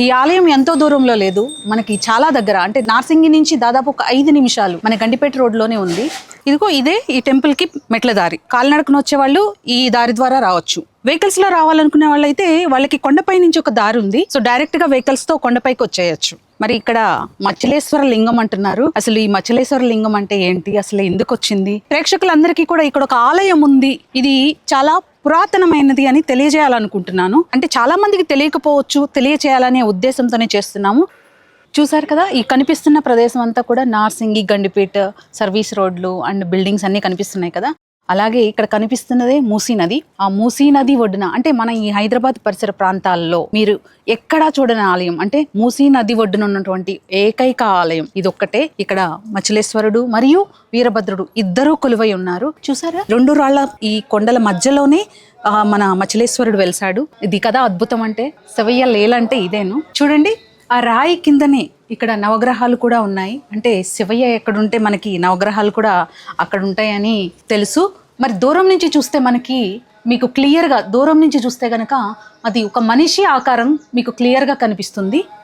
ఈ ఆలయం ఎంతో దూరంలో లేదు, మనకి చాలా దగ్గర. అంటే నార్సింగి నుంచి దాదాపు ఒక 5 నిమిషాలు మన గండిపేట రోడ్లోనే ఉంది. ఇదిగో ఇదే ఈ టెంపుల్ కి మెట్ల దారి. కాలినడకన వచ్చే వాళ్ళు ఈ దారి ద్వారా రావచ్చు. వెహికల్స్ లో రావాలనుకునే వాళ్ళైతే వాళ్ళకి కొండపై నుంచి ఒక దారి ఉంది. సో డైరెక్ట్ గా వెహికల్స్ తో కొండపైకి వచ్చేయచ్చు. మరి ఇక్కడ మచ్చలేశ్వర లింగం అంటున్నారు. అసలు ఈ మచ్చలేశ్వర లింగం అంటే ఏంటి, అసలు ఎందుకు వచ్చింది? ప్రేక్షకులందరికీ కూడా ఇక్కడ ఒక ఆలయం ఉంది, ఇది చాలా పురాతనమైనది అని తెలియజేయాలనుకుంటున్నాను. అంటే చాలా మందికి తెలియకపోవచ్చు, తెలియచేయాలనే ఉద్దేశంతోనే చేస్తున్నాము. చూసారు కదా, ఈ కనిపిస్తున్న ప్రదేశం అంతా కూడా నార్సింగి, గండిపేట సర్వీస్ రోడ్లు అండ్ బిల్డింగ్స్ అన్ని కనిపిస్తున్నాయి కదా. అలాగే ఇక్కడ కనిపిస్తున్నదే మూసీ నది. ఆ మూసీ నది ఒడ్డున, అంటే మన ఈ హైదరాబాద్ పరిసర ప్రాంతాల్లో మీరు ఎక్కడా చూడని ఆలయం, అంటే మూసీ నది ఒడ్డున ఉన్నటువంటి ఏకైక ఆలయం ఇదొక్కటే. ఇక్కడ మచ్చలేశ్వరుడు మరియు వీరభద్రుడు ఇద్దరూ కొలువై ఉన్నారు. చూసారా, 2 రాళ్ల ఈ కొండల మధ్యలోనే మన మచ్చలేశ్వరుడు వెలిసాడు. ఇది కదా అద్భుతం. అంటే శివయ్య లేలంటే ఇదేను. చూడండి, ఆ రాయి కిందనే ఇక్కడ నవగ్రహాలు కూడా ఉన్నాయి. అంటే శివయ్య ఎక్కడుంటే మనకి నవగ్రహాలు కూడా అక్కడ ఉంటాయని తెలుసు. మరి దూరం నుంచి చూస్తే మనకి, మీకు క్లియర్గా దూరం నుంచి చూస్తే కనుక అది ఒక మనిషి ఆకారం మీకు క్లియర్గా కనిపిస్తుంది.